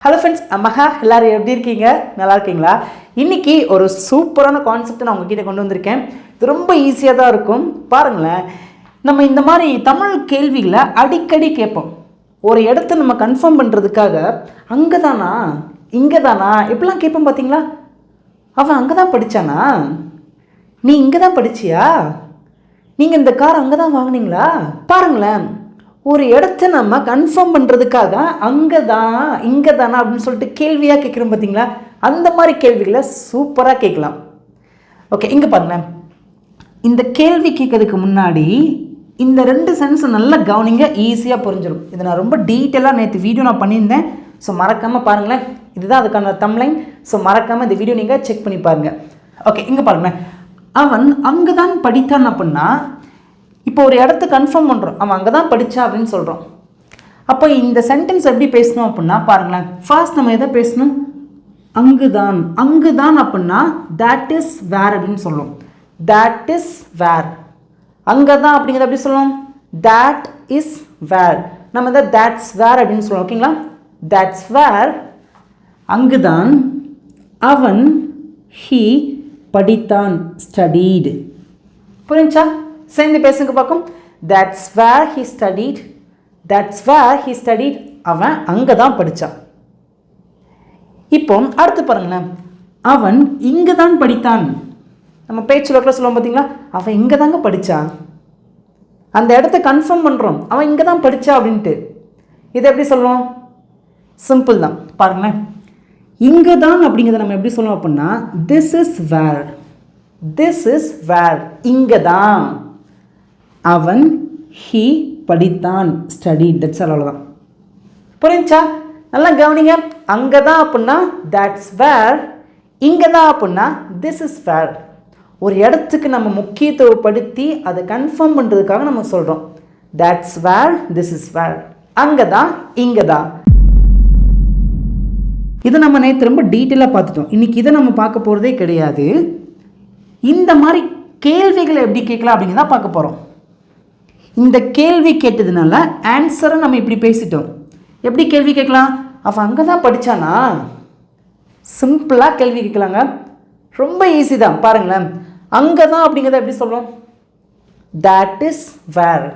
Hello friends, மகா எல்லாரும் எப்படி இருக்கீங்க? நல்லா இருக்கீங்களா? இன்றைக்கி ஒரு சூப்பரான கான்செப்டை நான் உங்ககிட்ட கொண்டு வந்திருக்கேன். இது ரொம்ப ஈஸியாக தான் இருக்கும். பாருங்களேன், நம்ம இந்த மாதிரி தமிழ் கேள்விகளை அடிக்கடி கேட்போம். ஒரு இடத்த நம்ம கன்ஃபார்ம் பண்ணுறதுக்காக அங்கே தானா, இங்கே தானா எப்படிலாம் கேட்போம் பார்த்தீங்களா? அவன் அங்கே தான் படித்தானா, நீ இங்கே தான் படிச்சியா, நீங்கள் இந்த கார் அங்கே தான் வாங்கினீங்களா? பாருங்களேன், ஒரு இடத்த நம்ம கன்ஃபார்ம் பண்ணுறதுக்காக அங்கே தான் இங்கே தானா அப்படின்னு சொல்லிட்டு கேள்வியாக கேட்குறோம் பார்த்தீங்களா? அந்த மாதிரி கேள்விகளை சூப்பராக கேட்கலாம். ஓகே, இங்கே பாருங்களேன், இந்த கேள்வி கேட்கறதுக்கு முன்னாடி இந்த ரெண்டு சென்ஸ் நல்லா கவனிங்க, ஈஸியாக புரிஞ்சிடும். இதை நான் ரொம்ப டீட்டெயிலாக நேற்று வீடியோ நான் பண்ணியிருந்தேன். ஸோ மறக்காமல் பாருங்களேன், இதுதான் அதுக்கான தம்ப்லைன். ஸோ மறக்காமல் இந்த வீடியோ நீங்கள் செக் பண்ணி பாருங்கள். ஓகே, இங்கே பாருங்களேன், அவன் அங்கே தான் படித்தான் அப்படின்னா இப்போ ஒரு இடத்த கன்ஃபார்ம் பண்ணுறோம், அவன் அங்கே தான் படித்தான் அப்படின்னு சொல்கிறோம். அப்போ இந்த சென்டென்ஸ் எப்படி பேசணும் அப்படின்னா பாருங்களேன், ஃபர்ஸ்ட் நம்ம எதை பேசணும்? அங்குதான். அங்குதான் அப்படின்னா தேட் இஸ் வேர் அப்படின்னு சொல்லுவோம். That is where. அங்கே தான் அப்படிங்கிறத எப்படி சொல்லுவோம்? That is where. நம்ம இதை தேட்ஸ் வேர் அப்படின்னு சொல்லுவோம். ஓகேங்களா? That's where. அங்குதான் அவன் ஹீ படித்தான், ஸ்டடீடு. புரிஞ்சா? சேர்ந்து பேசுங்க பார்க்கும். That's where he studied. That's where he studied. அவன் அங்கே தான் படித்தான். இப்போ அடுத்து பாருங்களேன், அவன் இங்கே தான் படித்தான். நம்ம பேச்சு வழக்கில் சொல்லுவோம் பார்த்தீங்களா? அவன் இங்கே தாங்க படித்தான். அந்த இடத்த கன்ஃபார்ம் பண்ணுறோம், அவன் இங்கே தான் படித்தான் அப்படின்ட்டு. இதை எப்படி சொல்லுவோம்? சிம்பிள் தான். பாருங்களேன், இங்கே தான் அப்படிங்கிறத நம்ம எப்படி சொல்லுவோம் அப்படின்னா this is where. This is where. இங்கே தான் அவன் ஹீ படித்தான், ஸ்டடீட். That's all. அவ்வளோதான். புரிஞ்சா? நல்லா கவனிங்க. அங்கே தான் அப்படின்னா தட்ஸ் வேர். இங்கே தான் அப்படின்னா திஸ் இஸ் வேர். ஒரு இடத்துக்கு நம்ம முக்கியத்துவப்படுத்தி அதை கன்ஃபார்ம் பண்ணுறதுக்காக நம்ம சொல்கிறோம். That's where, this is where. அங்கே தான், இங்கே தான். இதை நம்ம நேற்று ரொம்ப டீட்டெயிலாக பார்த்துட்டோம். இன்றைக்கி இதை நம்ம பார்க்க போகிறதே கிடையாது. இந்த மாதிரி கேள்விகளை எப்படி கேட்கலாம் அப்படிங்கிறத பார்க்க போகிறோம். இந்த கேள்வி கேட்டதுனால ஆன்சரை நம்ம இப்படி பேசிட்டோம். எப்படி கேள்வி கேட்கலாம்? அவன் அங்கே தான் படித்தானா? சிம்பிளாக கேள்வி கேட்கலாங்க. ரொம்ப ஈஸி தான். பாருங்களேன், அங்கே தான் அப்படிங்கிறத எப்படி சொல்லுவோம்? That is where.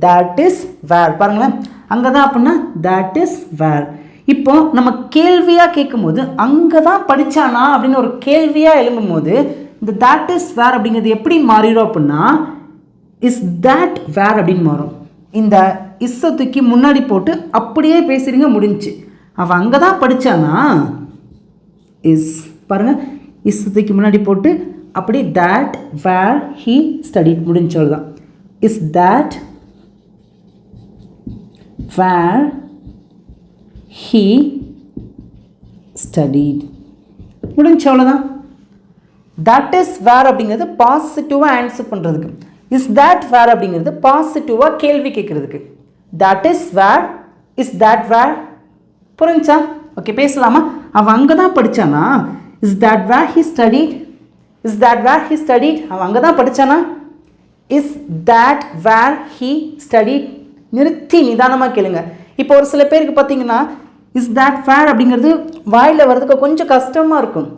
That is where. பாருங்களேன், அங்கே தான் அப்படின்னா தேட் இஸ் வேர். இப்போ நம்ம கேள்வியாக கேட்கும்போது அங்கே தான் படித்தானா அப்படின்னு ஒரு கேள்வியாக எழும்பும் போது இந்த தேட் இஸ் வேர் அப்படிங்கிறது எப்படி மாறிடும் அப்படின்னா இஸ் தேட் வேர் அப்படின்னு மாறும். இந்த இஸ்ஸை தூக்கி முன்னாடி போட்டு அப்படியே பேசுறீங்க, முடிஞ்சு. அவன் அங்கே தான் படித்தானா? இஸ். பாருங்கள், இஸ்ஸை தூக்கி முன்னாடி போட்டு அப்படி தேட் வேர் ஹீ ஸ்டடிட், முடிஞ்சது தான். Is that where he studied, முடிஞ்சு. அவ்வளோதான். தட் இஸ் வேர் அப்படிங்கிறது பாசிட்டிவாக ஆன்சர் பண்ணுறதுக்கு. இஸ் தேட் வேர் அப்படிங்கிறது பாசிட்டிவாக கேள்வி கேட்குறதுக்கு. That is where, is that where. புரிஞ்சா? ஓகே, பேசலாமா? அவன் அங்கே தான் படித்தானா? Is that where he studied. Is that where he studied. அவன் அங்கே தான் படித்தானா? Is that where he studied. நிறுத்தி நிதானமாக கேளுங்க. இப்போ ஒரு சில பேருக்கு பார்த்தீங்கன்னா இஸ் தேட் வேர் அப்படிங்கிறது வாயில் வர்றதுக்கு கொஞ்சம் கஷ்டமாக இருக்கும்.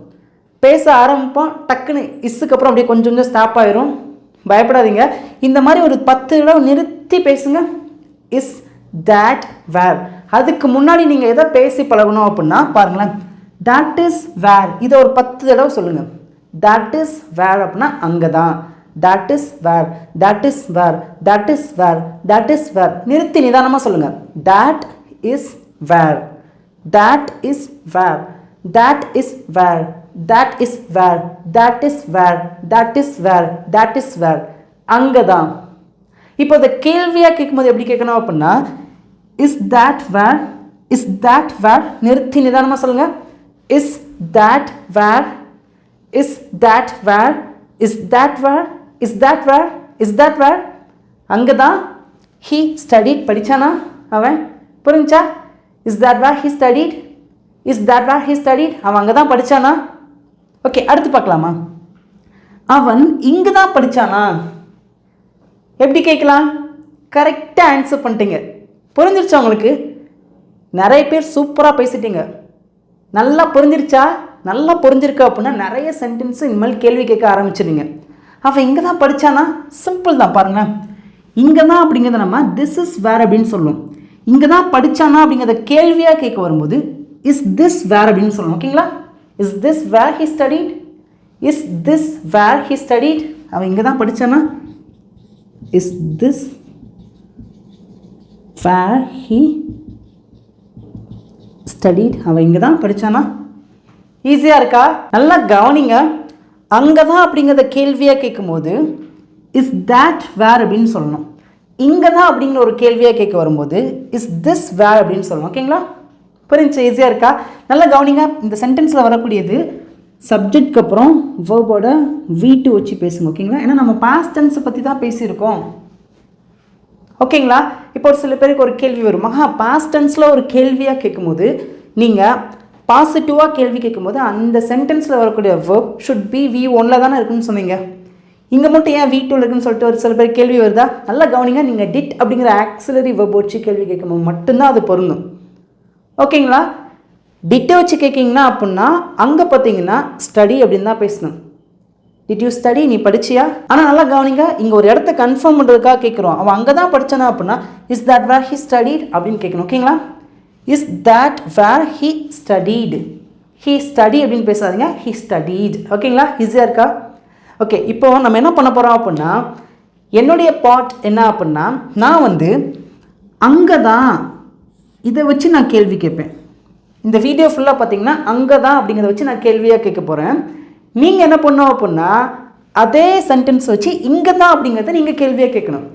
பேச ஆரம்பிப்போம், டக்குன்னு இஸ்ஸுக்கு அப்புறம் அப்படியே கொஞ்சம் கொஞ்சம் ஸ்டாப் ஆயிரும். பயப்படாதீங்க. இந்த மாதிரி ஒரு 10 தடவை நிறுத்தி பேசுங்க. இஸ் தேட் வேர். அதுக்கு முன்னாடி நீங்கள் எதை பேசி பழகணும் அப்படின்னா பாருங்களேன், தேட் இஸ் வேர். இதை ஒரு 10 தடவை சொல்லுங்கள். தேட் இஸ் வேர் அப்படின்னா அங்கே தான். That is where, that is where, that is where, that is where. நிறுத்தி நிதானமாக சொல்லுங்கள். That is where, that is where, that is where, that is where, that is where, that is where, that is where. அங்கே தான். இப்போ இந்த கேள்வியாக கேட்கும்போது எப்படி கேட்கணும் அப்படின்னா is that where, is that where. நிறுத்தி நிதானமாக சொல்லுங்கள். Is that where, is that where, is that where, is that where, is that where. அங்கே தான் ஹீ ஸ்டடிட், படித்தானா அவன்? புரிஞ்சா? Is that where he studied. Is that where he studied. அவன் அங்கே தான் படித்தானா? ஓகே, அடுத்து பார்க்கலாமா? அவன் இங்கே தான் படித்தானா? எப்படி கேட்கலாம்? கரெக்டாக ஆன்சர் பண்ணிட்டீங்க. புரிஞ்சிருச்சா உங்களுக்கு? நிறைய பேர் சூப்பராக பேசிட்டீங்க. நல்லா புரிஞ்சிருச்சா? நல்லா புரிஞ்சிருக்கா அப்படின்னா நிறைய சென்டென்ஸு இனிமேல் கேள்வி கேட்க ஆரம்பிச்சிடுங்க. அவன் இங்கே தான் படித்தானா? சிம்பிள் தான் பாருங்கள். இங்கே தான் அப்படிங்கிறத நம்ம திஸ் இஸ் வேர் அப்படின்னு சொல்லுவோம். இங்கே தான் படித்தானா அப்படிங்கிறத கேள்வியாக கேட்க வரும்போது இஸ் திஸ் வேர் அப்படின்னு சொல்லணும். ஓகேங்களா? Is this where he studied? Is this where he studied? அவன் இங்கே தான் படித்தானா? Is this where he studied? அவன் இங்கே தான் படித்தானா? ஈஸியாக இருக்கா? நல்லா கவனிங்க. அங்கே தான் அப்படிங்கிறத கேள்வியாக கேட்கும்போது இஸ் தேட் வேர் அப்படின்னு சொல்லணும். இங்கே தான் அப்படிங்கிற ஒரு கேள்வியாக கேட்க வரும்போது இஸ் திஸ் வேர் அப்படின்னு சொல்லணும். ஓகேங்களா? புரிஞ்சு? ஈஸியாக இருக்கா? நல்லா கவனிங்க. இந்த சென்டென்ஸில் வரக்கூடியது சப்ஜெக்ட்க்கு அப்புறம் வேர்போட V2 வச்சு பேசுங்க. ஓகேங்களா? ஏன்னா நம்ம பாஸ்ட் டென்ஸை பற்றி தான் பேசியிருக்கோம். ஓகேங்களா? இப்போ ஒரு சில பேருக்கு ஒரு கேள்வி வரும், மகா பாஸ்ட் டென்ஸில் ஒரு கேள்வியாக கேட்கும்போது நீங்கள் பாசிட்டிவாக கேள்வி கேட்கும்போது அந்த சென்டென்ஸில் வரக்கூடிய வேர்ப் ஷுட் பி V1 தானே இருக்குன்னு சொன்னீங்க. இங்கே மட்டும் ஏன் V2 இருக்குன்னு சொல்லிட்டு ஒரு சில பேர் கேள்வி வருதா? நல்லா கவனிங்க. நீங்கள் டிட் அப்படிங்கிற ஆக்சிலரி வேர்ப் வச்சு கேள்வி கேட்கும்போது மட்டும்தான் அது பொருந்தும். ஓகேங்களா? டிட்டை வச்சு கேட்கிங்கன்னா அப்படின்னா அங்கே பார்த்தீங்கன்னா ஸ்டடி அப்படின்னு தான் பேசணும். Did you study? நீ படிச்சியா? ஆனால் நல்லா கவனிங்க. இங்கே ஒரு இடத்த கன்ஃபார்ம் பண்ணுறதுக்காக கேட்குறோம். அவன் அங்கே தான் படித்தானா அப்படின்னா is that where he studied அப்படின்னு கேட்கணும். ஓகேங்களா? Is that where he studied? He study அப்படின்னு பேசாதீங்க, ஹி ஸ்டடீட். ஓகேங்களா? ஈஸியாக இருக்கா? ஓகே, இப்போ நம்ம என்ன பண்ண போகிறோம் அப்படின்னா என்னுடைய பார்ட் என்ன அப்படின்னா நான் அங்கே தான் இதை வச்சு நான் கேள்வி கேட்பேன். இந்த வீடியோ ஃபுல்லாக பார்த்தீங்கன்னா அங்கே தான் அப்படிங்கிறத வச்சு நான் கேள்வியாக கேட்க போகிறேன். நீங்கள் என்ன பண்ணோம் அப்படின்னா அதே சென்டென்ஸ் வச்சு இங்கே தான் அப்படிங்கிறத நீங்கள் கேள்வியாக கேட்கணும்.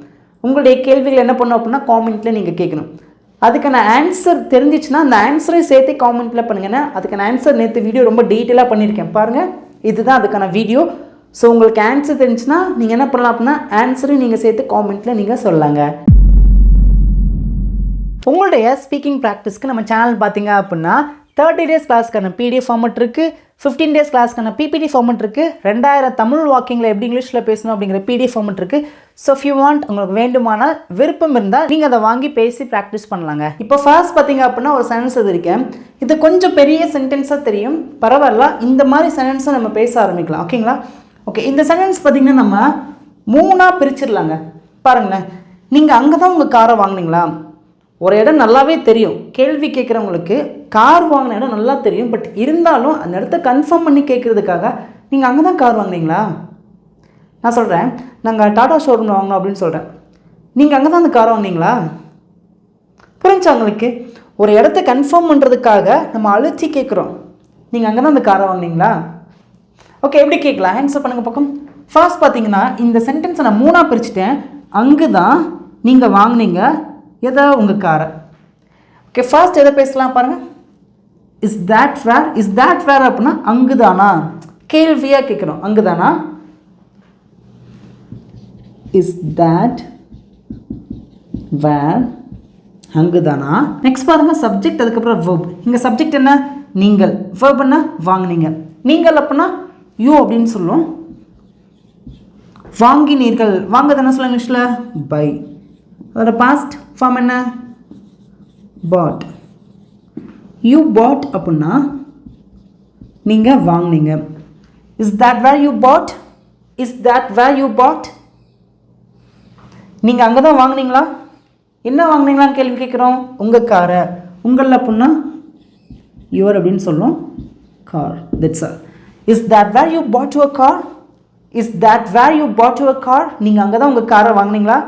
உங்களுடைய கேள்விகள் என்ன பண்ணோம் அப்படின்னா காமெண்ட்டில் நீங்கள் கேட்கணும். அதுக்கான ஆன்சர் தெரிஞ்சிச்சுன்னா அந்த ஆன்சரை சேர்த்து காமெண்ட்டில் பண்ணுங்கன்னா அதுக்கான ஆன்சர் நேற்று வீடியோ ரொம்ப டீட்டெயிலாக பண்ணியிருக்கேன் பாருங்கள். இதுதான் அதுக்கான வீடியோ. ஸோ உங்களுக்கு ஆன்சர் தெரிஞ்சுன்னா நீங்கள் என்ன பண்ணலாம் அப்படின்னா ஆன்சரையும் நீங்கள் சேர்த்து காமெண்ட்டில் நீங்கள் சொல்லலாங்க. உங்களுடைய ஸ்பீக்கிங் ப்ராக்டிஸ்க்கு நம்ம சேனல் பார்த்தீங்க அப்படின்னா 30 days கிளாஸ்க்கான PDF ஃபார்மெட் இருக்குது, 15 days கிளாஸ்க்கான PPT ஃபார்மெட் இருக்குது, 2000 தமிழ் வாக்கிங்கில் எப்படி இங்கிலீஷில் பேசணும் அப்படிங்கிற PDF ஃபார்மெட் இருக்குது. ஸோ இஃப் யூ வாண்ட், உங்களுக்கு வேண்டுமானால் விருப்பம் இருந்தால் நீங்கள் அதை வாங்கி பேசி ப்ராக்டிஸ் பண்ணலாங்க. இப்போ ஃபர்ஸ்ட் பார்த்தீங்க அப்படின்னா ஒரு சென்டென்ஸ் இருக்கேன். இது கொஞ்சம் பெரிய சென்டென்ஸாக தெரியும், பரவாயில்ல. இந்த மாதிரி சென்டென்ஸை நம்ம பேச ஆரம்பிக்கலாம். ஓகேங்களா? ஓகே, இந்த சென்டென்ஸ் பார்த்திங்கன்னா நம்ம 3ஆக பிரிச்சிடலாங்க. பாருங்களேன், நீங்கள் அங்கே தான் உங்கள் காரை வாங்கினீங்களா? ஒரு இடம் நல்லாவே தெரியும். கேள்வி கேட்குறவங்களுக்கு கார் வாங்கின இடம் நல்லா தெரியும். பட் இருந்தாலும் அந்த இடத்த கன்ஃபார்ம் பண்ணி கேட்குறதுக்காக நீங்கள் அங்கே தான் கார் வாங்கினீங்களா? நான் சொல்கிறேன், நாங்கள் டாடா ஷோரூமில் வாங்கினோம் அப்படின்னு சொல்கிறேன். நீங்கள் அங்கே தான் அந்த கார் வாங்கினீங்களா? புரிஞ்சா உங்களுக்கு? ஒரு இடத்த கன்ஃபார்ம் பண்ணுறதுக்காக நம்ம அழுத்தி கேட்குறோம், நீங்கள் அங்கே தான் அந்த காரை வாங்கினீங்களா? ஓகே, எப்படி கேட்கலாம்? ஆன்சர் பண்ணுங்கள் பக்கம். ஃபர்ஸ்ட் பார்த்தீங்கன்னா இந்த சென்டென்ஸை நான் 3ஆக பிரிச்சுட்டேன். அங்கே தான் நீங்கள் வாங்கினீங்க எதை? உங்கள் காரை. ஓகே, ஃபர்ஸ்ட் எதை பேசலாம் பாருங்கள். Is that where? Is that where அப்படின்னா அங்கு தானா? கேள்வியாக கேட்குறோம். அங்கு தானா? Is that where? அங்கு தானா? நெக்ஸ்ட் பாருங்கள் சப்ஜெக்ட், அதுக்கப்புறம் வேர்ப். இங்கே சப்ஜெக்ட் என்ன? நீங்கள். வேர்ப் என்ன? வாங்கினீங்க. நீங்கள் அப்படின்னா யூ அப்படின்னு சொல்லுவோம். வாங்கினீர்கள். வாங்க என்ன சொல்ல இங்கிலீஷில்? பை. அதோட பாஸ்ட் ஃபார்ம் என்ன? பாட். யூ பாட் அப்படின்னா நீங்கள் வாங்கினீங்க. Is that where you bought? Is that where you bought? நீங்கள் அங்கே தான் வாங்கினீங்களா? என்ன வாங்கினீங்களான்னு கேள்வி கேட்குறோம். உங்கள் காரை. உங்கள் அப்படின்னா யுவர் அப்படின்னு சொல்லுவோம். Car. That's all. Is that where you put your car? Is that where you put your car? நீங்கள் அங்கே தான் உங்கள் காரை வாங்கினீங்களா?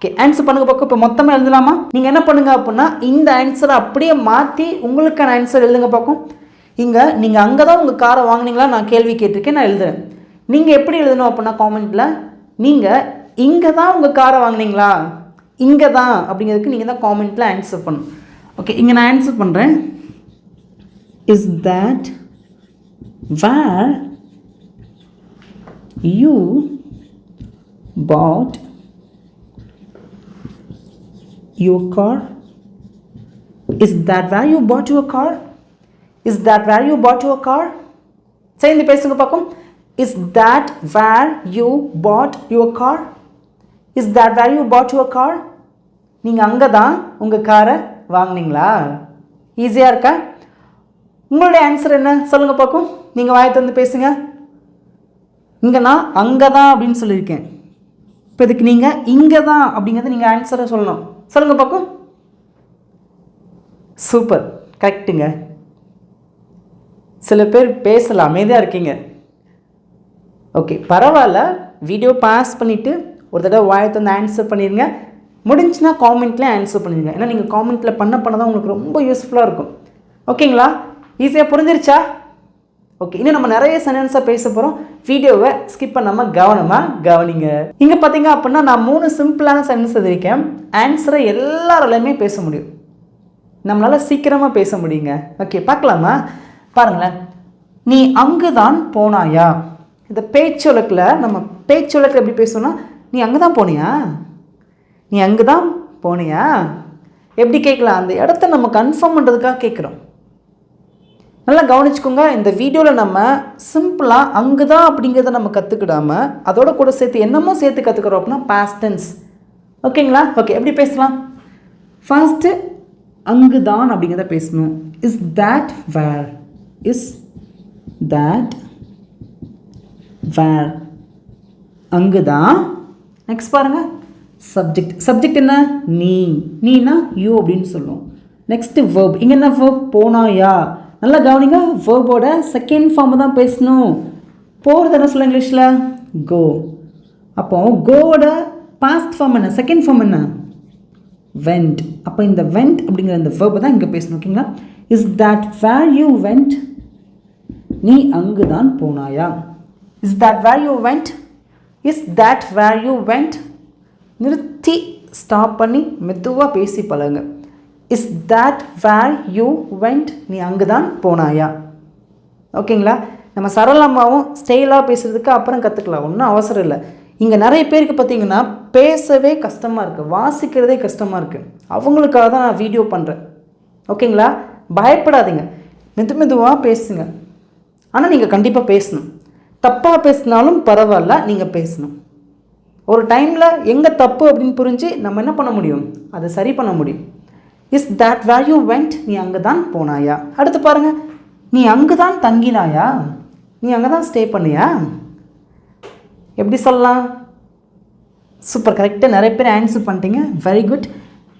ஓகே, ஆன்சர் பண்ணுங்க பக்கம். இப்போ மொத்தமாக எழுதலாமா? நீங்கள் என்ன பண்ணுங்க அப்படின்னா இந்த ஆன்சரை அப்படியே மாற்றி உங்களுக்கான ஆன்சர் எழுதுங்க பக்கம். இங்கே நீங்கள் அங்கே தான் உங்கள் காரை வாங்கினீங்களா நான் கேள்வி கேட்டிருக்கேன், நான் எழுதுறேன். நீங்கள் எப்படி எழுதணும் அப்படின்னா காமெண்ட்டில் நீங்கள் இங்கே தான் உங்கள் காரை வாங்கினீங்களா, இங்கே தான் அப்படிங்கிறதுக்கு நீங்கள் தான் காமெண்ட்டில் ஆன்சர் பண்ணணும். ஓகே, இங்கே நான் ஆன்சர் பண்ணுறேன். Is that where you put your car? Is that where you bought your car? Is that where you bought your car? சேர்ந்து பேசுங்க பார்க்கும். Is that where you bought your car? Is that where you bought your car? நீங்கள் அங்கே தான் உங்கள் காரை வாங்கினீங்களா? ஈஸியாக இருக்கா? உங்களுடைய ஆன்சர் என்ன சொல்லுங்கள் பார்க்கும். நீங்கள் வாயை திறந்து பேசுங்க. இங்கே நான் அங்கே தான் அப்படின்னு சொல்லியிருக்கேன். இப்போ இதுக்கு நீங்கள் இங்கே தான் அப்படிங்கிறத நீங்கள் ஆன்சரை சொல்லணும். சொல்லுங்கள் பார்க்கும். சூப்பர், கரெக்டுங்க. சில பேர் பேசலாம், அமைதியாக இருக்கீங்க. ஓகே, பரவாயில்ல. வீடியோ பாஸ் பண்ணிவிட்டு ஒரு தடவை வாயை திறந்து ஆன்சர் பண்ணிடுங்க. முடிஞ்சுன்னா காமெண்ட்லேயே ஆன்சர் பண்ணிடுங்க. ஏன்னா நீங்கள் காமெண்ட்டில் பண்ண தான் உங்களுக்கு ரொம்ப யூஸ்ஃபுல்லாக இருக்கும். ஓகேங்களா? ஈஸியாக புரிஞ்சிருச்சா? ஓகே, இன்னும் நம்ம நிறைய சென்டென்ஸாக பேச போகிறோம். வீடியோவை ஸ்கிப் பண்ணாமல் கவனமாக கவனிங்க. இங்கே பார்த்தீங்க அப்படின்னா நான் 3 சிம்பிளான சென்டென்ஸ் எழுதியிருக்கேன். ஆன்சரை எல்லாராலையுமே பேச முடியும். நம்மளால் சீக்கிரமாக பேச முடியுங்க. ஓகே, பார்க்கலாமா? பாருங்களேன். நீ அங்கு தான் போனாயா? இந்த பேச்சொலக்கில் நம்ம பேச்சொலக்கில் எப்படி பேசணும்னா, நீ அங்கே தான் போனியா? நீ அங்கே தான் போனியா? எப்படி கேட்கலாம்? அந்த இடத்த நம்ம கன்ஃபார்ம் பண்ணுறதுக்காக கேட்குறோம். நல்லா கவனிச்சுக்கோங்க. இந்த வீடியோவில் நம்ம சிம்பிளாக அங்கே தான் அப்படிங்கிறத நம்ம கற்றுக்கிடாமல் அதோட கூட சேர்த்து என்னமோ சேர்த்து கற்றுக்குறோம் அப்படின்னா பாஸ்ட் டென்ஸ். ஓகேங்களா? ஓகே, எப்படி பேசலாம்? ஃபர்ஸ்ட்டு அங்கு தான் அப்படிங்கிறத பேசணும். Is that where? Is that where? அங்கு தான். நெக்ஸ்ட் பாருங்கள், சப்ஜெக்ட். சப்ஜெக்ட் என்ன? நீ. நீனா யூ அப்படின்னு சொல்லுவோம். Next verb. இங்கே என்ன வேர்ப்? போனாயா? நல்லா கவனிங்க. வேர்போட செகண்ட் ஃபார்மை தான் பேசணும். போகிறது என்ன சொல்ல இங்கிலீஷில்? கோ. அப்போ கோவோட பாஸ்ட் ஃபார்ம் என்ன? செகண்ட் ஃபார்ம் என்ன? வெண்ட். அப்போ இந்த வெண்ட் அப்படிங்கிற இந்த வேர்பை தான் இங்கே பேசணும். ஓகேங்களா? Is that where you went? நீ அங்கு தான் போனாயா? Is that where you went? Is that where you went? நிறுத்தி ஸ்டாப் பண்ணி மெதுவாக பேசி பழகுங்க. Is that where you went? நீ அங்கு தான் போனாயா? ஓகேங்களா? நம்ம சரளமாகவும் ஸ்டைலாக பேசுகிறதுக்கு அப்புறம் கற்றுக்கலாம், ஒன்றும் அவசரம் இல்லை. இங்கே நிறைய பேருக்கு பார்த்திங்கன்னா பேசவே கஷ்டமாக இருக்குது, வாசிக்கிறதே கஷ்டமாக இருக்குது. அவங்களுக்காக தான் நான் வீடியோ பண்ணுறேன். ஓகேங்களா? பயப்படாதீங்க, மெதுவாக பேசுங்க. ஆனால் நீங்கள் கண்டிப்பாக பேசணும். தப்பாக பேசினாலும் பரவாயில்ல, நீங்கள் பேசணும். ஒரு டைமில் எங்கே தப்பு அப்படின்னு புரிஞ்சு நம்ம என்ன பண்ண முடியும்? அதை சரி பண்ண முடியும். Is that where you went? நீ அங்கே தான் போனாயா? அடுத்து பாருங்கள், நீ அங்கு தான் தங்கினாயா? நீ அங்கே தான் ஸ்டே பண்ணியா? எப்படி சொல்லலாம்? சூப்பர், கரெக்டாக நிறைய பேர் ஆன்சர் பண்ணிட்டீங்க. Very good.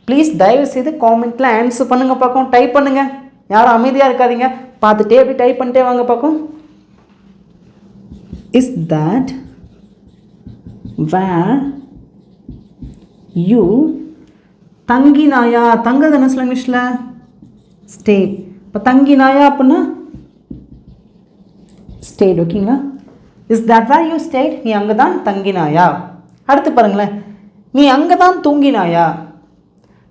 ப்ளீஸ் தயவுசெய்து காமெண்ட்டில் ஆன்சர் பண்ணுங்கள் பார்க்கும். டைப் பண்ணுங்கள், யாரும் அமைதியாக இருக்காதீங்க. பார்த்துட்டே அப்படி டைப் பண்ணிட்டே வாங்க பார்க்கும். இஸ் தேட் வேர் யூ தங்கினாயா? தங்குறது என்ன சொல்ல இங்கிலீஷில்? ஸ்டே. இப்போ தங்கினாயா அப்படின்னா ஸ்டேட். ஓகேங்களா? Is that where you stayed? நீ அங்கே தான் தங்கினாயா? அடுத்து பாருங்களேன், நீ அங்கே தான் தூங்கினாயா?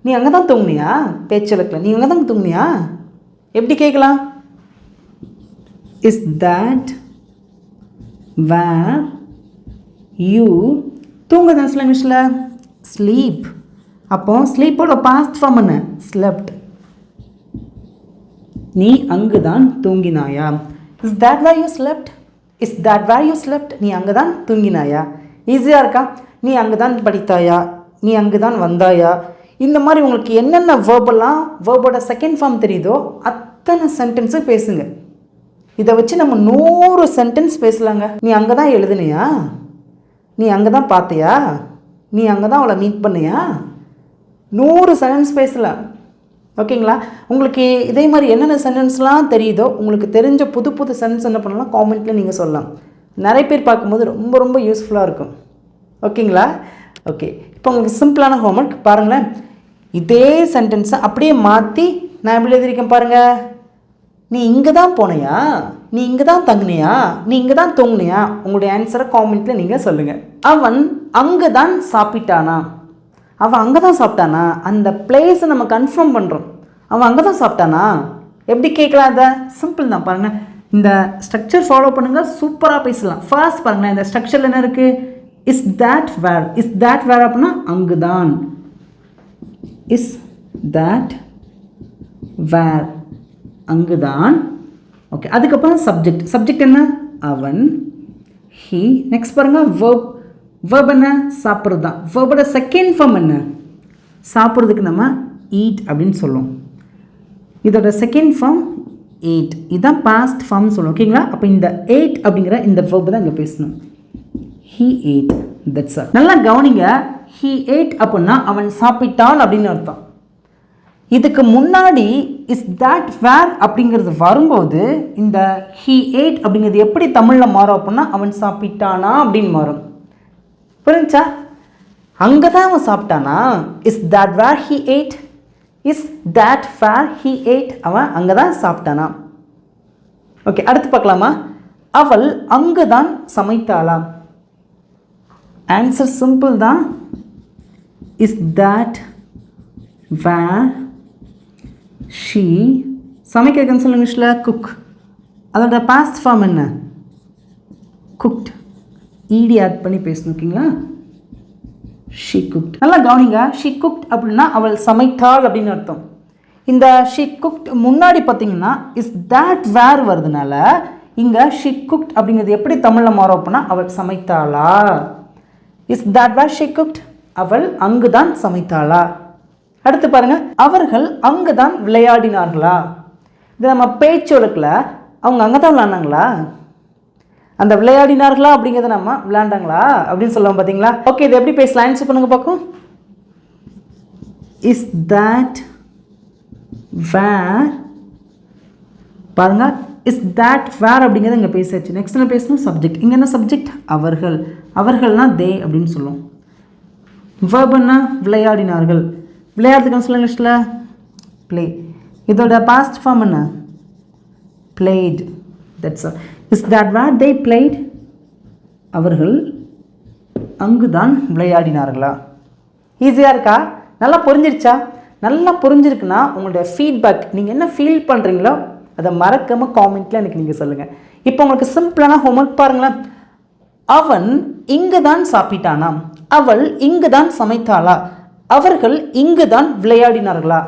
நீ அங்கே தான் தூங்கினியா? பேச்சலக்கில் நீ அங்கே தான் தூங்கினியா? எப்படி கேட்கலாம்? இஸ் தேட் வேர் யூ தூங்குறது என்ன சொல்ல இங்கிலீஷில்? ஸ்லீப். அப்போ ஸ்லீப்போட பாஸ்ட் ஃபார்ம் என்ன? ஸ்லெப்ட். நீ அங்கு தான் தூங்கினாயா? Is that where you slept? Is that where you slept? நீ அங்கே தான் தூங்கினாயா? ஈஸியாக இருக்கா? நீ அங்கே தான் படித்தாயா? நீ அங்கு தான் வந்தாயா? இந்த மாதிரி உங்களுக்கு என்னென்ன வேர்பெல்லாம் வேர்போட செகண்ட் ஃபார்ம் தெரியுதோ அத்தனை சென்டென்ஸும் பேசுங்க. இதை வச்சு நம்ம 100 சென்டென்ஸ் பேசலாங்க. நீ அங்கே தான் எழுதுனியா? நீ அங்கே தான் பார்த்தியா? நீ அங்கே தான் அவளை மீட் பண்ணியா? 100 சென்டென்ஸ் பேசலாம். ஓகேங்களா? உங்களுக்கு இதே மாதிரி என்னென்ன சென்டென்ஸ்லாம் தெரியுதோ, உங்களுக்கு தெரிஞ்ச புது சென்டென்ஸ் என்ன பண்ணலாம் காமெண்ட்டில் நீங்கள் சொல்லலாம். நிறைய பேர் பார்க்கும்போது ரொம்ப யூஸ்ஃபுல்லாக இருக்கும். ஓகேங்களா? ஓகே, இப்போ உங்களுக்கு சிம்பிளான ஹோம்ஒர்க் பாருங்களேன். இதே சென்டென்ஸை அப்படியே மாற்றி நான் எப்படி எழுதியிருக்கேன் பாருங்கள். நீ இங்கே தான் போனையா? நீ இங்கே தான் தங்கினியா? நீ இங்கே தான் தூங்கினியா? உங்களுடைய ஆன்சரை காமெண்ட்டில் நீங்கள் சொல்லுங்கள். அவன் அங்கே தான் சாப்பிட்டானா? அவன் அங்கே தான் சாப்பிட்டானா? அந்த பிளேஸை நம்ம கன்ஃபார்ம் பண்ணுறோம். அவன் அங்கே தான் சாப்பிட்டானா? எப்படி கேட்கலாம்? அதை சிம்பிள் தான் பாருங்கள். இந்த ஸ்ட்ரக்சர் ஃபாலோ பண்ணுங்கள், சூப்பராக பேசலாம். ஃபர்ஸ்ட் பாருங்களேன், இந்த ஸ்ட்ரக்சரில் என்ன இருக்குது? Is that where? Is that where அப்படின்னா அங்கு தான். Is that where? அங்கு தான். ஓகே, அதுக்கப்புறம் சப்ஜெக்ட். சப்ஜெக்ட் என்ன? அவன், ஹி. நெக்ஸ்ட் பாருங்கள் வேர்ப். வேர்ப் என்ன? சாப்பிட்றது தான். வேர்போட செகண்ட் ஃபார்ம் என்ன? சாப்பிட்றதுக்கு நம்ம ஈட் அப்படின்னு சொல்லுவோம். இதோட செகண்ட் ஃபார்ம் ate. இதுதான் பாஸ்ட் ஃபார்ம் சொல்லுவோம். ஓகேங்களா? அப்போ இந்த ate அப்படிங்கிற இந்த verb தான் இங்கே பேசணும். he ate. that's all. நல்லா கவனிங்க. he ate அப்படின்னா அவன் சாப்பிட்டான் அப்படின்னு அர்த்தம். இதுக்கு முன்னாடி இஸ் that where அப்படிங்கிறது வரும்போது இந்த he ate அப்படிங்கிறது எப்படி தமிழில் மாறும் அப்படின்னா அவன் சாப்பிட்டானா அப்படின்னு மாறும். புரிஞ்சா? அங்கே தான் அவன் சாப்பிட்டானா? Is that where he ate? Is that where he ate? அவன் அங்கே தான் சாப்பிட்டானா? ஓகே, அடுத்து பார்க்கலாமா? அவள் அங்கு தான் சமைத்தாளா? ஆன்சர் சிம்பிள் தான். இஸ் that where she சமைக்கிறதுன்னு சொல்லுங்க இங்கிலீஷில் குக். அதோட பாஸ்ட் ஃபார்ம் என்ன? குக்ட். ஈடி ஆட் பண்ணி பேசணும். ஓகேங்களா? she cooked. நல்லா கவனிங்க. she cooked அப்படின்னா அவள் சமைத்தாள் அப்படின்னு அர்த்தம். இந்த she cooked முன்னாடி பார்த்தீங்கன்னா இஸ் that where வருதுனால இங்கே she cooked அப்படிங்கிறது எப்படி தமிழில் மாறும் அப்படின்னா அவள் சமைத்தாளா? Is that where she cooked? அவள் அங்கு தான் சமைத்தாளா? அடுத்து பாருங்க, அவர்கள் அங்கு தான் விளையாடினார்களா? இது நம்ம பேச்சு வழக்கில் அவங்க அங்கே தான் விளையாடினாங்களா? அந்த விளையாடினார்களா அப்படிங்கிறத நம்ம விளையாண்டாங்களா அப்படின்னு சொல்லுவோம் பார்த்தீங்களா? ஓகே, இது எப்படி பேசலாம்? ஆன்சர் பண்ணுங்க பார்க்கும். இஸ் that where பாருங்க, இஸ் that where அப்படிங்கிறத இங்கே பேசாச்சு. நெக்ஸ்ட் என்ன பேசணும்? சப்ஜெக்ட். இங்கே என்ன சப்ஜெக்ட்? அவர்கள். அவர்கள்னா தே அப்படின்னு சொல்லுவோம். வேர்புன்னா விளையாடினார்கள். விளையாடுறதுக்கு சொல்லுங்க இங்கிலீஷில் ப்ளே. இதோட பாஸ்ட் ஃபார்ம் என்ன? played. that's all. Is that where they played? அவர்கள் அங்கு தான் விளையாடினார்களா? ஈஸியாக இருக்கா? நல்லா புரிஞ்சிருச்சா? நல்லா புரிஞ்சிருக்குன்னா உங்களுடைய ஃபீட்பேக், நீங்கள் என்ன ஃபீல் பண்ணுறீங்களோ அதை மறக்காமல் காமெண்ட்டில் எனக்கு நீங்கள் சொல்லுங்கள். இப்போ உங்களுக்கு சிம்பிளான ஹோம்ஒர்க் பாருங்களேன். அவன் இங்கு தான் சாப்பிட்டானா? அவள் இங்கு தான் சமைத்தாளா? அவர்கள் இங்கு தான் விளையாடினார்களா?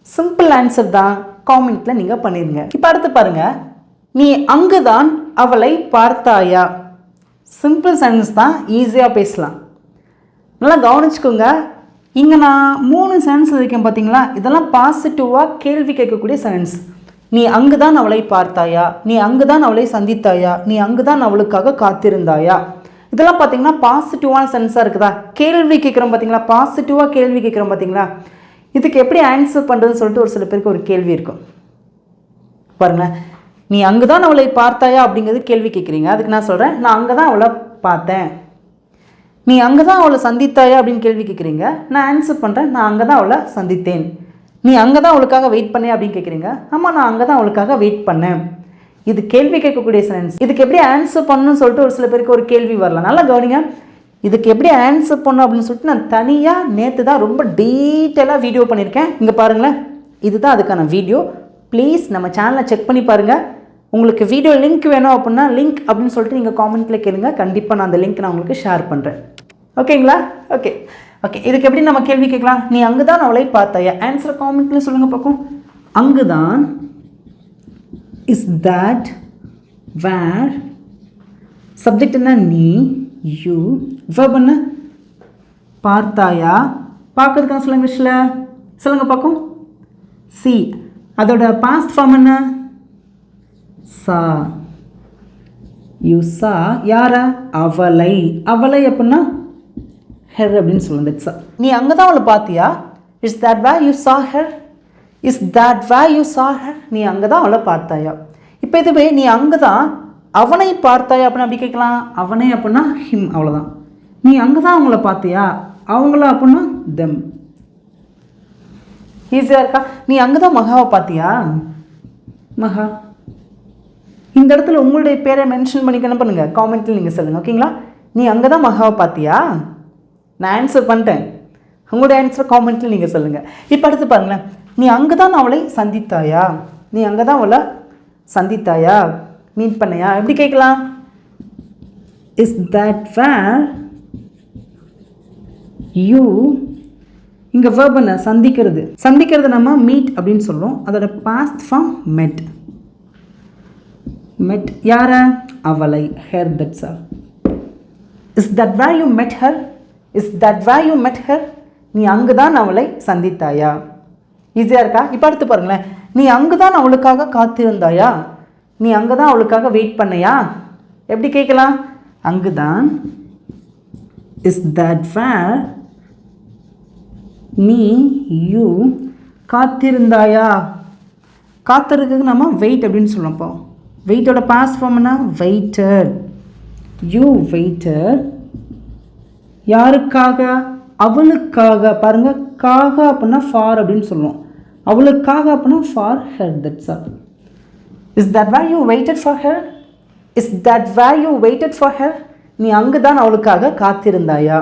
சிம்பிள் ஆன்சர் தான். காமெண்ட்டில் நீங்கள் பண்ணிடுங்க. இப்போ அடுத்து பாருங்கள், நீ அங்குதான் அவளை பார்த்தாயா? சிம்பிள் சென்டென்ஸ் தான், ஈஸியாக பேசலாம். நல்லா கவனிச்சுக்கோங்க. இங்கே நான் 3 சென்டென்ஸ் இருக்கேன் பார்த்தீங்களா? இதெல்லாம் பாசிட்டிவாக கேள்வி கேட்கக்கூடிய சென்டென்ஸ். நீ அங்கு தான் அவளை பார்த்தாயா? நீ அங்கு தான் அவளை சந்தித்தாயா? நீ அங்கு தான் அவளுக்காக காத்திருந்தாயா? இதெல்லாம் பார்த்தீங்கன்னா பாசிட்டிவான சென்டென்ஸாக இருக்குதா? கேள்வி கேட்குறோம் பார்த்தீங்களா? பாசிட்டிவாக கேள்வி கேட்குறோம் பார்த்தீங்களா? இதுக்கு எப்படி ஆன்சர் பண்ணுறதுன்னு சொல்லிட்டு ஒரு சில பேருக்கு ஒரு கேள்வி இருக்கும் பாருங்கள். நீ அங்கு தான் அவளை பார்த்தாயா அப்படிங்கிறது கேள்வி கேட்குறீங்க. அதுக்கு நான் சொல்கிறேன், நான் அங்கே தான் அவளை பார்த்தேன். நீ அங்கே தான் அவளை சந்தித்தாயா அப்படின்னு கேள்வி கேட்குறீங்க. நான் ஆன்சர் பண்ணுறேன், நான் அங்கே தான் அவளை சந்தித்தேன். நீ அங்கே தான் அவளுக்காக வெயிட் பண்ணேன் அப்படின்னு கேட்குறீங்க. ஆமாம், நான் அங்கே தான் அவளுக்காக வெயிட் பண்ணேன். இது கேள்வி கேட்கக்கூடிய சென்டென்ஸ். இதுக்கு எப்படி ஆன்சர் பண்ணணும்னு சொல்லிட்டு ஒரு சில பேருக்கு ஒரு கேள்வி வரலாம். நல்லா கவனிங்க. இதுக்கு எப்படி ஆன்சர் பண்ணணும் அப்படின்னு சொல்லிட்டு நான் தனியாக நேற்று தான் ரொம்ப டீட்டெயிலாக வீடியோ பண்ணியிருக்கேன். இங்கே பாருங்களேன், இதுதான் அதுக்கான வீடியோ. ப்ளீஸ் நம்ம சேனலை செக் பண்ணி பாருங்கள். உங்களுக்கு வீடியோ லிங்க் வேணும் அப்படின்னா லிங்க் அப்படின்னு சொல்லிட்டு நீங்கள் காமெண்ட்டில் கேளுங்க. கண்டிப்பாக நான் அந்த லிங்க் நான் உங்களுக்கு ஷேர் பண்ணுறேன். ஓகேங்களா? Okay okay. இதுக்கு எப்படி நம்ம கேள்வி கேட்கலாம்? நீ அங்கு தான் அவளை பார்த்தாயா? ஆன்சர் காமெண்ட்டில் சொல்லுங்கள் பார்ப்போம். அங்கு தான் இஸ் that where சப்ஜெக்ட் என்ன? நீ. யூ. verb என்ன? பார்த்தாயா? பார்க்கறதுக்கான சொல்லுங்க இங்கிலீஷில் சொல்லுங்கள் பார்க்கும். சி. அதோட பாஸ்ட் ஃபார்ம் என்ன? சா. யூ சா. யார? அவளை. அவளை அப்படின்னா ஹெர் அப்படின்னு சொல்லுங்க. That's all. நீ அங்கே தான் அவளை பார்த்தியா? Is that where you saw her? Is that where you saw her? நீ அங்கே தான் அவளை பார்த்தாயா? இப்போ இதுவே நீ அங்கே தான் அவனை பார்த்தாயா அப்படின்னா அப்படி கேட்கலாம். அவனை அப்படின்னா ஹிம், அவ்வளோதான். நீ அங்கே தான் அவங்கள பார்த்தியா? அவங்கள அப்படின்னா தெம். ஈஸியாக இருக்கா? நீ அங்கே தான் மகாவை பார்த்தியா? மகா. இந்த இடத்துல உங்களுடைய பேரை மென்ஷன் பண்ணிக்கணும் பண்ணுங்கள். காமெண்ட்டில் நீங்கள் சொல்லுங்கள். ஓகேங்களா? நீ அங்கே தான் மகாவை பார்த்தியா? நான் ஆன்சர் பண்ணிட்டேன். உங்களுடைய ஆன்சர் காமெண்ட்டில் நீங்கள் சொல்லுங்கள். இப்போ அடுத்து பாருங்களேன், நீ அங்கே தான் அவளை சந்தித்தாயா? நீ அங்கே தான் அவளை சந்தித்தாயா? மீட் பண்ணையா? எப்படி கேட்கலாம்? இஸ் that where you இங்கே verb என்ன? சந்திக்கிறது. சந்திக்கிறது நம்ம மீட் அப்படின்னு சொல்கிறோம். அதோட பாஸ்ட் ஃபார்ம் met. met யார? அவளை. her. that's all. is that where you met her? is that where you met her? நீ அங்கு தான் அவளை சந்தித்தாயா? ஈஸியாக இருக்கா? இப்போ அடுத்து பாருங்களேன், நீ அங்கு தான் அவளுக்காக காத்திருந்தாயா, நீ அங்கே தான் அவளுக்காக வெயிட் பண்ணையா, எப்படி கேட்கலாம்? அங்கு தான், இஸ் தட் வேர் நீ யூ காத்திருந்தாயா, காத்திருக்கிறதுக்கு நம்ம வெயிட் அப்படின்னு சொல்லலாம். இப்போ வெயிட்டோட பாஸ்ட் ஃபார்ம்னா வெயிட்டட், யூ வெயிட்டட். யாருக்காக? அவளுக்காக. பாருங்க, காக அப்படின்னா ஃபார் அப்படின்னு சொல்லுவோம், அவளுக்காக அப்படின்னா for her. That's all. Is that where you waited for her, is that where you waited for her. நீ அங்கு தான் அவளுக்காக காத்திருந்தாயா.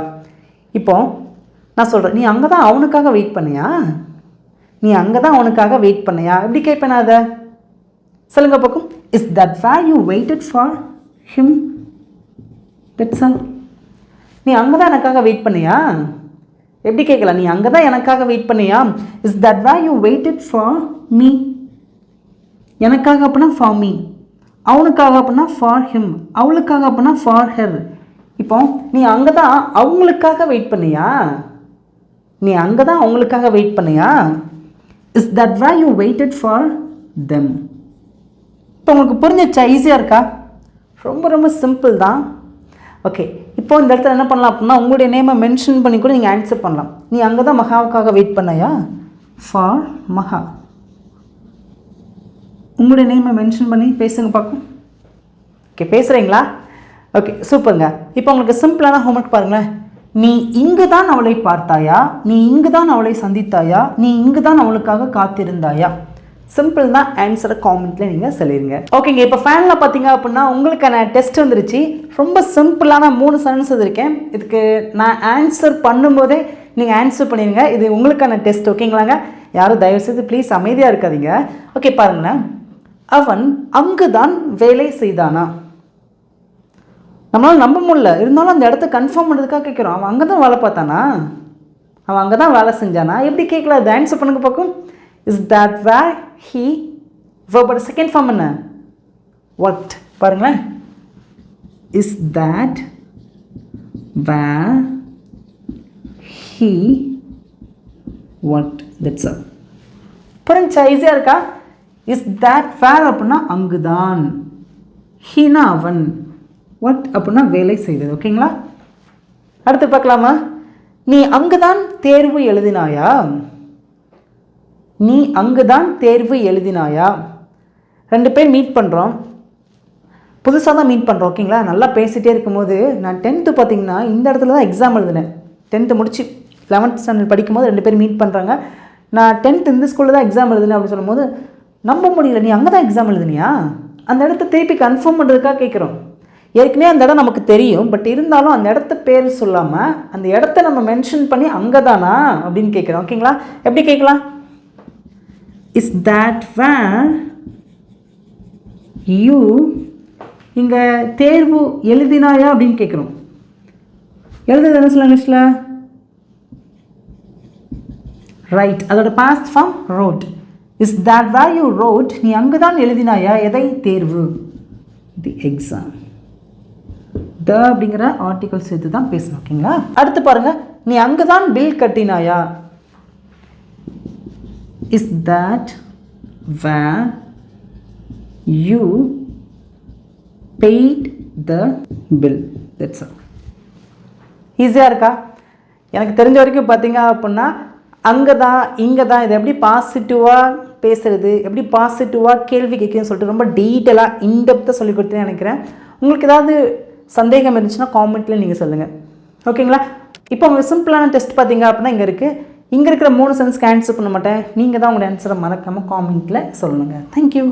இப்போ நான் சொல்கிறேன், நீ அங்கே தான் அவனுக்காக வெயிட் பண்ணியா, நீ அங்கே தான் அவனுக்காக வெயிட் பண்ணியா, எப்படி கேட்பேன் அதை? சொல்லுங்க பார்க்கும். Is that where you waited for him. That's all. நீ அங்கே தான் எனக்காக வெயிட் பண்ணியா, எப்படி கேட்கலாம்? நீ அங்கே தான் எனக்காக வெயிட் பண்ணியா. Is that where you waited for me. எனக்காக அப்படின்னா ஃபார் மீ, அவனுக்காக அப்படின்னா ஃபார் ஹிம், அவளுக்காக அப்படின்னா ஃபார் ஹெர். இப்போ நீ அங்கே தான் அவங்களுக்காக வெயிட் பண்ணியா, நீ அங்கே தான் அவங்களுக்காக வெயிட் பண்ணியா. Is that where you waited for them. இப்போ உங்களுக்கு புரிஞ்சிச்சா? ஈஸியாக இருக்கா? ரொம்ப ரொம்ப சிம்பிள் தான். ஓகே, இப்போ இந்த இடத்துல என்ன பண்ணலாம் அப்படின்னா, உங்களுடைய நேமை மென்ஷன் பண்ணி கூட நீங்கள் ஆன்சர் பண்ணலாம். நீ அங்கே தான் மகாவுக்காக வெயிட் பண்ணையா, ஃபார் மகா. உங்களுடைய நேமை மென்ஷன் பண்ணி பேசுங்க பார்க்கும். ஓகே, பேசுகிறீங்களா? ஓகே, சூப்பருங்க. இப்போ உங்களுக்கு சிம்பிளான ஹோம்ஒர்க் பாருங்களேன். நீ இங்கு தான் அவளை பார்த்தாயா, நீ இங்கு தான் அவளை சந்தித்தாயா, நீ இங்கு தான் அவளுக்காக காத்திருந்தாயா. சிம்பிள் தான். ஆன்சரை காமெண்ட்டில் நீங்கள் சொல்லிடுங்க. ஓகேங்க, இப்போ ஃபேனில் பார்த்தீங்க அப்படின்னா உங்களுக்கான டெஸ்ட் வந்துருச்சு. ரொம்ப சிம்பிளான 3 சென்டென்ஸ் இருக்கேன். இதுக்கு நான் ஆன்சர் பண்ணும்போதே நீங்கள் ஆன்சர் பண்ணிடுங்க. இது உங்களுக்கான டெஸ்ட். ஓகேங்களாங்க? யாரும் தயவுசெய்து ப்ளீஸ் அமைதியாக இருக்காதீங்க. ஓகே, பாருங்களேன். அவன் அங்கு தான் வேலை செய்தானா. நம்மளால் நம்ப முடியல, இருந்தாலும் அந்த இடத்த கன்ஃபார்ம் பண்ணுறதுக்காக கேட்குறோம். அவன் அங்கே தான் வேலை பார்த்தானா, அவன் அங்கே தான் வேலை செஞ்சானா, எப்படி கேட்கல? அது ஆன்சர் பண்ணுங்க பார்க்கும். Is that where he. வேர்போட செகண்ட் ஃபார்ம் என்ன? ஒர்க்ட். பாருங்களேன். Is that where he worked. That's all. புரிஞ்சா? ஈஸியாக இருக்கா? இஸ் தட் வேர் அப்படின்னா அங்குதான், ஹீனா அவன், ஒர்க் அப்படின்னா வேலை செய்தது. ஓகேங்களா? அடுத்து பார்க்கலாமா? நீ அங்குதான் தேர்வு எழுதினாயா, நீ அங்குதான் தேர்வு எழுதினாயா. 2 பேர் மீட் பண்ணுறோம், புதுசாக தான் மீட் பண்ணுறோம். ஓகேங்களா? நல்லா பேசிகிட்டே இருக்கும்போது, நான் 10th பார்த்தீங்கன்னா இந்த இடத்துல தான் எக்ஸாம் எழுதினேன். 10th முடிச்சு 11th ஸ்டாண்டர்ட் படிக்கும்போது 2 பேர் மீட் பண்ணுறாங்க. நான் 10th இந்த ஸ்கூலில் தான் எக்ஸாம் எழுதினேன் அப்படின்னு சொல்லும்போது நம்ப முடியல. நீ அங்கே தான் எக்ஸாம் எழுதினியா? அந்த இடத்த திருப்பி கன்ஃபார்ம் பண்ணுறதுக்காக கேட்குறோம். ஏற்கனவே அந்த இடம் நமக்கு தெரியும், பட் இருந்தாலும் அந்த இடத்த பேர் சொல்லாமல் அந்த இடத்த நம்ம மென்ஷன் பண்ணி அங்கே தானா அப்படின்னு கேட்குறோம். ஓகேங்களா? எப்படி கேட்கலாம்? இஸ் தட் வேர் யூ இங்கே தேர்வு எழுதினாயா அப்படின்னு கேட்குறோம். எழுதுறது என்ன சொல்ல இங்கிலீஷில்? ரைட். அதோட past form wrote. Is that where you wrote. நீ அங்கே தான் எழுதினாயா எதை? தேர்வு, தி எக்ஸாம். த அப்படிங்கிற ஆர்டிகல் சேர்த்து தான் பேசணும். ஓகேங்களா? அடுத்து பாருங்க. நீ அங்கே தான் பில் கட்டினாயா. Is that where you paid the bill. That's all. ஈஸியாக இருக்கா? எனக்கு தெரிஞ்ச வரைக்கும் பார்த்தீங்க அப்படின்னா அங்கே தான் இங்கே தான் இதை எப்படி பாசிட்டிவாக பேசுகிறது, எப்படி பாசிட்டிவாக கேள்வி கேட்குதுன்னு சொல்லிட்டு ரொம்ப டீட்டெயிலாக இன்டெப்த்தாக சொல்லி கொடுத்தேன்னு நினைக்கிறேன். உங்களுக்கு ஏதாவது சந்தேகம் இருந்துச்சுன்னா காமெண்ட்டில் நீங்கள் சொல்லுங்கள். ஓகேங்களா? இப்போ உங்களுக்கு சிம்பிளான டெஸ்ட் பார்த்தீங்க அப்படின்னா இங்கே இருக்குது. இங்கே இருக்கிற 3 சென்ஸ்க்கு ஆன்சர் பண்ண மாட்டேன். நீங்கள் தான் உங்களோட ஆன்சரை மறக்காமல் காமெண்ட்டில் சொல்லுங்கள். தேங்க்யூ.